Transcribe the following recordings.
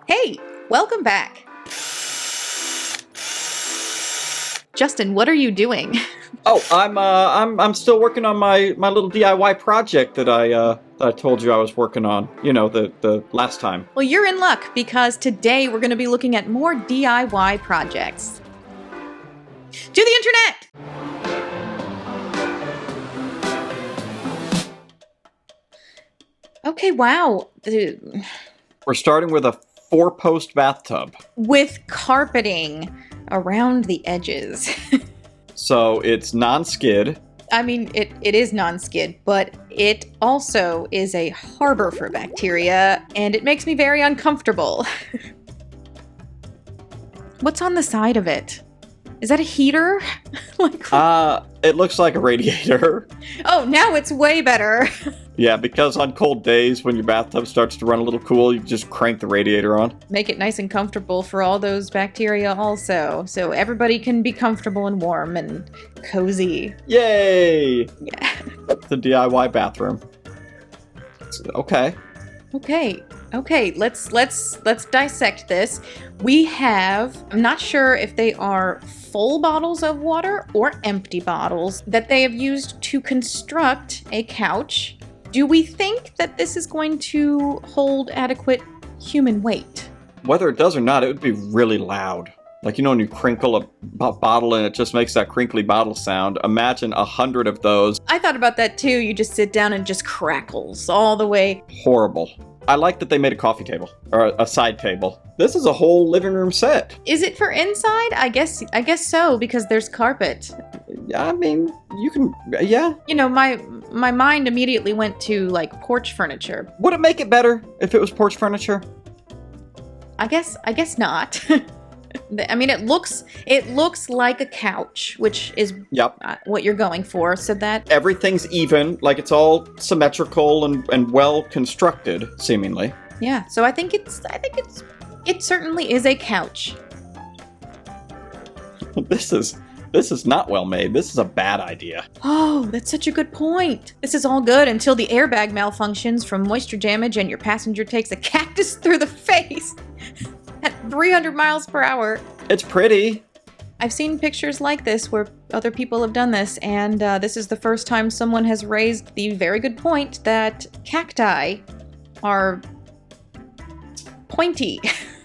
Hey, welcome back. Justin, what are you doing? Oh, I'm still working on my little DIY project that I told you I was working on. You know, the last time. Well, you're in luck because today we're going to be looking at more DIY projects. To the internet! Okay, wow. We're starting with a 4-post bathtub. With carpeting around the edges. So it's non-skid. I mean, it is non-skid, but it also is a harbor for bacteria, and it makes me very uncomfortable. What's on the side of it? Is that a heater? It looks like a radiator. Oh, now it's way better. Yeah, because on cold days when your bathtub starts to run a little cool, you just crank the radiator on. Make it nice and comfortable for all those bacteria also, so everybody can be comfortable and warm and cozy. Yay! Yeah. The DIY bathroom. Okay. Okay, let's dissect this. We have, I'm not sure if they are full bottles of water or empty bottles that they have used to construct a couch. Do we think that this is going to hold adequate human weight? Whether it does or not, it would be really loud. Like, you know, when you crinkle a bottle and it just makes that crinkly bottle sound. Imagine 100 of those. I thought about that too. You just sit down and it just crackles all the way. Horrible. I like that they made a coffee table, or a side table. This is a whole living room set. Is it for inside? I guess so, because there's carpet. I mean, you can, yeah. You know, my mind immediately went to, like, porch furniture. Would it make it better if it was porch furniture? I guess not. I mean, it looks like a couch, which is what you're going for, so that everything's even, like it's all symmetrical and well constructed, seemingly. Yeah, so I think it certainly is a couch. This is not well made. This is a bad idea. Oh, that's such a good point. This is all good until the airbag malfunctions from moisture damage and your passenger takes a cactus through the face. At 300 miles per hour. It's pretty. I've seen pictures like this where other people have done this, and this is the first time someone has raised the very good point that cacti are pointy.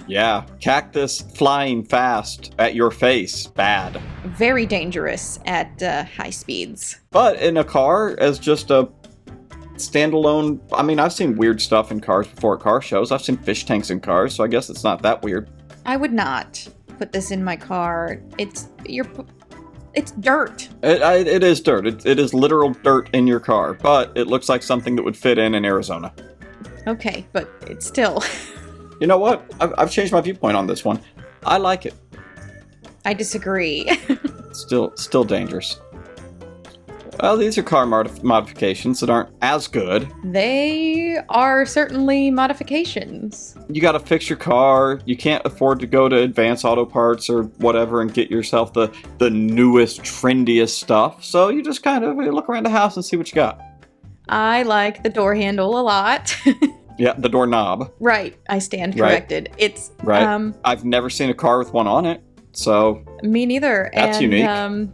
Yeah, cactus flying fast at your face. Bad. Very dangerous at high speeds. But in a car, as just a standalone, I mean, I've seen weird stuff in cars before at car shows. I've seen fish tanks in cars, so I guess it's not that weird. I would not put this in my car. It's dirt. It is dirt. It is literal dirt in your car, but it looks like something that would fit in Arizona. Okay, but it's still... You know what? I've changed my viewpoint on this one. I like it. I disagree. Still dangerous. Well, these are car modifications that aren't as good. They are certainly modifications. You gotta fix your car. You can't afford to go to Advance Auto Parts or whatever and get yourself the newest, trendiest stuff. So you just kind of look around the house and see what you got. I like the door handle a lot. Yeah, the doorknob. Right, I stand corrected. Right. It's... Right. I've never seen a car with one on it. So me neither. That's unique.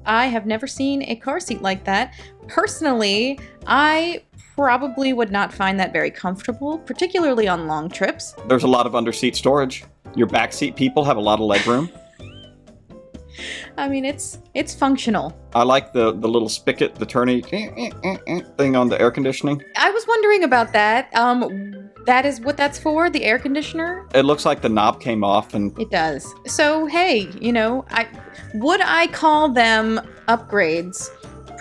I have never seen a car seat like that. Personally, I probably would not find that very comfortable, particularly on long trips. There's a lot of under-seat storage. Your backseat people have a lot of legroom. I mean, it's functional. I like the little spigot, the turny thing on the air conditioning. I was wondering about that. That is what that's for, the air conditioner? It looks like the knob came off and... It does. So, hey, you know, would I call them upgrades?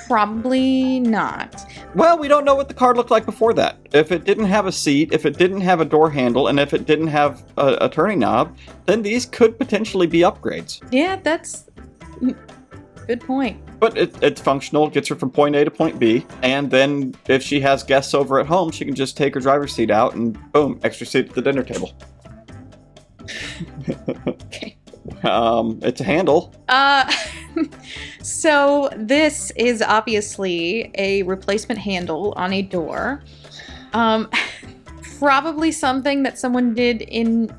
Probably not. Well, we don't know what the car looked like before that. If it didn't have a seat, if it didn't have a door handle, and if it didn't have a turning knob, then these could potentially be upgrades. Yeah, that's... Good point. But it's functional, gets her from point A to point B, and then if she has guests over at home, she can just take her driver's seat out and boom, extra seat at the dinner table. Okay. It's a handle. So this is obviously a replacement handle on a door. Probably something that someone did in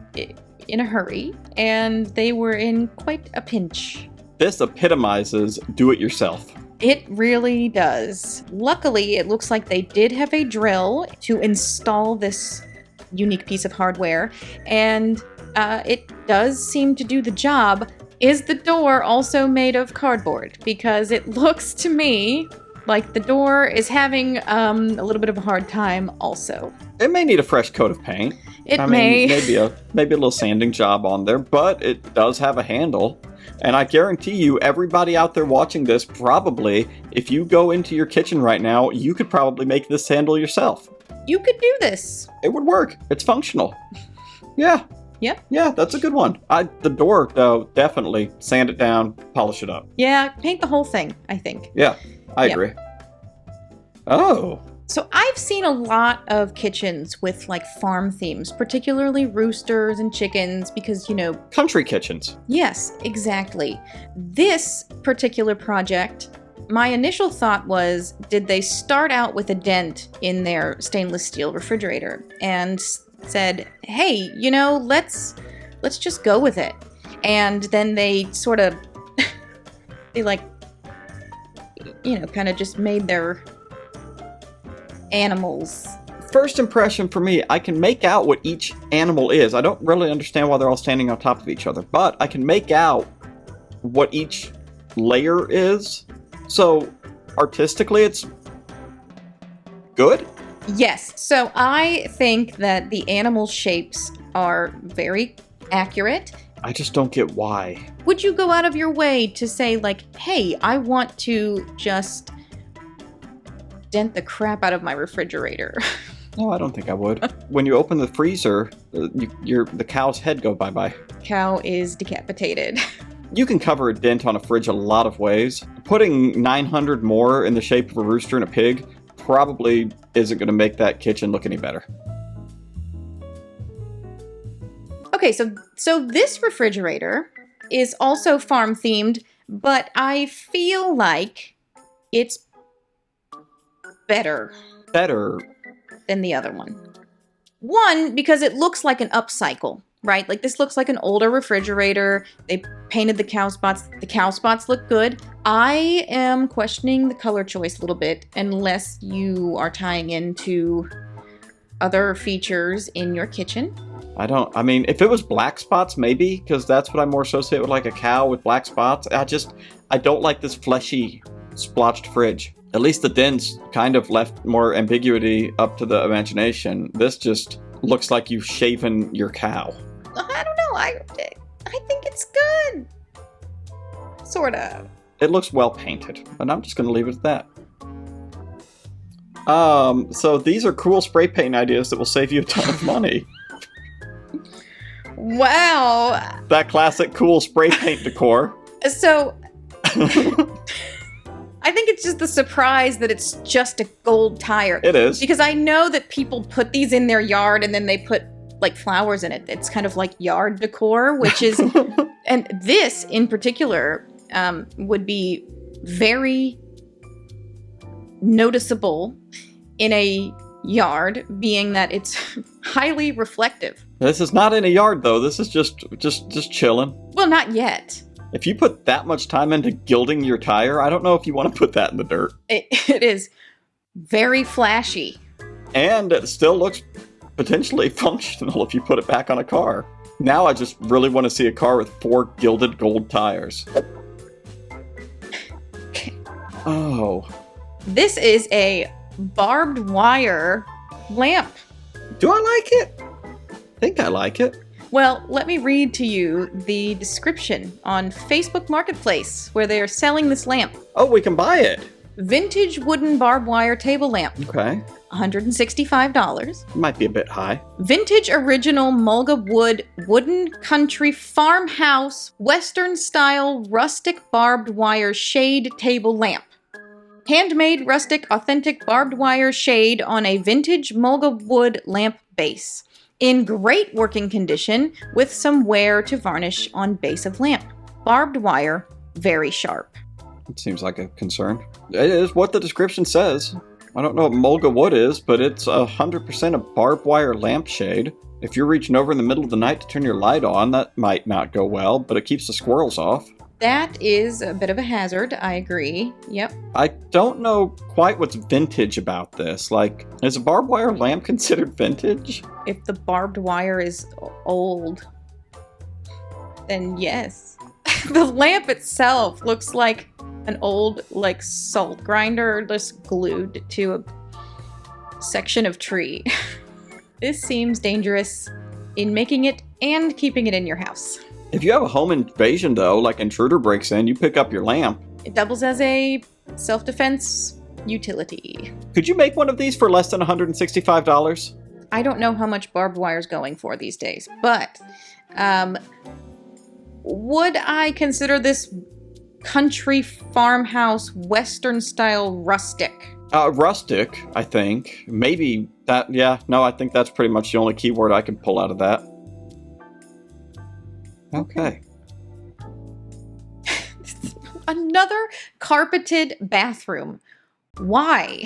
in a hurry, and they were in quite a pinch. This epitomizes do-it-yourself. It really does. Luckily, it looks like they did have a drill to install this unique piece of hardware, and it does seem to do the job. Is the door also made of cardboard? Because it looks to me like the door is having a little bit of a hard time also. It may need a fresh coat of paint. I mean, maybe a little sanding job on there, but it does have a handle. And I guarantee you, everybody out there watching this, probably, if you go into your kitchen right now, you could probably make this handle yourself. You could do this. It would work. It's functional. Yeah. Yep. Yeah, that's a good one. The door, though, definitely sand it down, polish it up. Yeah, paint the whole thing, I think. Yeah, I agree. Oh. So I've seen a lot of kitchens with like farm themes, particularly roosters and chickens because, you know... Country kitchens. Yes, exactly. This particular project, my initial thought was, did they start out with a dent in their stainless steel refrigerator and said, hey, you know, let's just go with it. And then they sort of, they like, you know, kind of just made their animals. First impression for me, I can make out what each animal is. I don't really understand why they're all standing on top of each other, but I can make out what each layer is. So artistically, it's good. Yes. So I think that the animal shapes are very accurate. I just don't get why. Would you go out of your way to say like, hey, I want to just dent the crap out of my refrigerator? No, I don't think I would. When you open the freezer, the cow's head go bye-bye. Cow is decapitated. You can cover a dent on a fridge a lot of ways. Putting 900 more in the shape of a rooster and a pig probably isn't going to make that kitchen look any better. Okay, so this refrigerator is also farm themed, but I feel like it's better than the other one. One, because it looks like an upcycle, right? Like this looks like an older refrigerator. They painted the cow spots. The cow spots look good. I am questioning the color choice a little bit, unless you are tying into other features in your kitchen. I mean, if it was black spots, maybe, because that's what I more associate with, like a cow with black spots. I don't like this fleshy, splotched fridge. At least the dents kind of left more ambiguity up to the imagination. This just looks like you've shaven your cow. I don't know. I think it's good. Sort of. It looks well painted, and I'm just going to leave it at that. So these are cool spray paint ideas that will save you a ton of money. Wow. That classic cool spray paint decor. So... I think it's just the surprise that it's just a gold tire. It is. Because I know that people put these in their yard and then they put like flowers in it. It's kind of like yard decor, which is, and this in particular would be very noticeable in a yard, being that it's highly reflective. This is not in a yard though. This is just chilling. Well, not yet. If you put that much time into gilding your tire, I don't know if you want to put that in the dirt. It is very flashy. And it still looks potentially functional if you put it back on a car. Now I just really want to see a car with 4 gilded gold tires. Oh. This is a barbed wire lamp. Do I like it? I think I like it. Well, let me read to you the description on Facebook Marketplace, where they are selling this lamp. Oh, we can buy it. Vintage wooden barbed wire table lamp. Okay. $165. Might be a bit high. Vintage original mulga wood wooden country farmhouse western style rustic barbed wire shade table lamp. Handmade rustic authentic barbed wire shade on a vintage mulga wood lamp base. In great working condition with some wear to varnish on base of lamp. Barbed wire, very sharp. It seems like a concern. It is what the description says. I don't know what mulga wood is, but it's 100% a barbed wire lampshade. If you're reaching over in the middle of the night to turn your light on, that might not go well, but it keeps the squirrels off. That is a bit of a hazard, I agree. Yep. I don't know quite what's vintage about this. Like, is a barbed wire lamp considered vintage? If the barbed wire is old, then yes. The lamp itself looks like an old, like, salt grinder just glued to a section of tree. This seems dangerous in making it and keeping it in your house. If you have a home invasion, though, like intruder breaks in, you pick up your lamp. It doubles as a self-defense utility. Could you make one of these for less than $165? I don't know how much barbed wire's going for these days, but would I consider this country farmhouse Western style rustic? Rustic, I think. Maybe that, yeah, no, I think that's pretty much the only keyword I can pull out of that. Okay. Another carpeted bathroom. Why?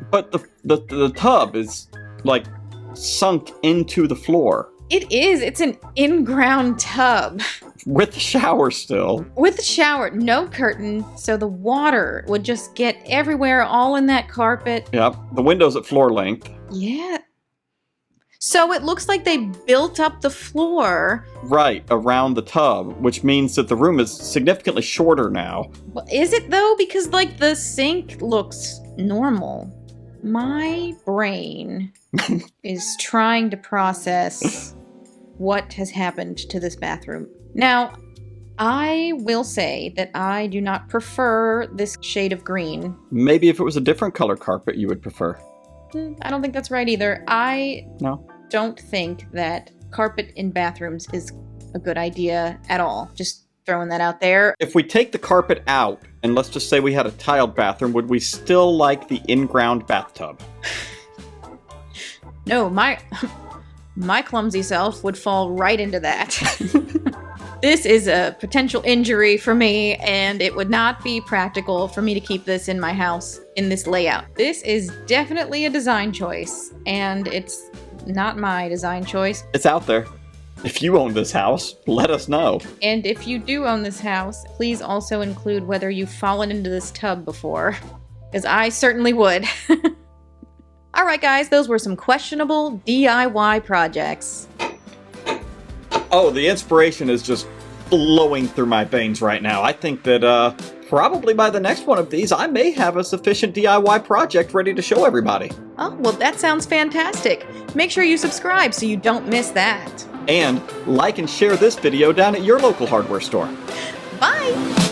But the tub is, like, sunk into the floor. It is. It's an in-ground tub. With the shower still. With the shower. No curtain, so the water would just get everywhere, all in that carpet. Yep. The window's at floor length. Yeah. So it looks like they built up the floor. Right, around the tub, which means that the room is significantly shorter now. Well, is it though? Because, like, the sink looks normal. My brain is trying to process what has happened to this bathroom. Now, I will say that I do not prefer this shade of green. Maybe if it was a different color carpet, you would prefer. I don't think that's right either. I No. don't think that carpet in bathrooms is a good idea at all. Just throwing that out there. If we take the carpet out, and let's just say we had a tiled bathroom, would we still like the in-ground bathtub? No, my clumsy self would fall right into that. This is a potential injury for me, and it would not be practical for me to keep this in my house in this layout. This is definitely a design choice, and it's not my design choice. It's out there. If you own this house, let us know. And if you do own this house, please also include whether you've fallen into this tub before, because I certainly would. Alright guys, those were some questionable DIY projects. Oh, the inspiration is just flowing through my veins right now. I think that probably by the next one of these, I may have a sufficient DIY project ready to show everybody. Oh, well, that sounds fantastic. Make sure you subscribe so you don't miss that. And like and share this video down at your local hardware store. Bye!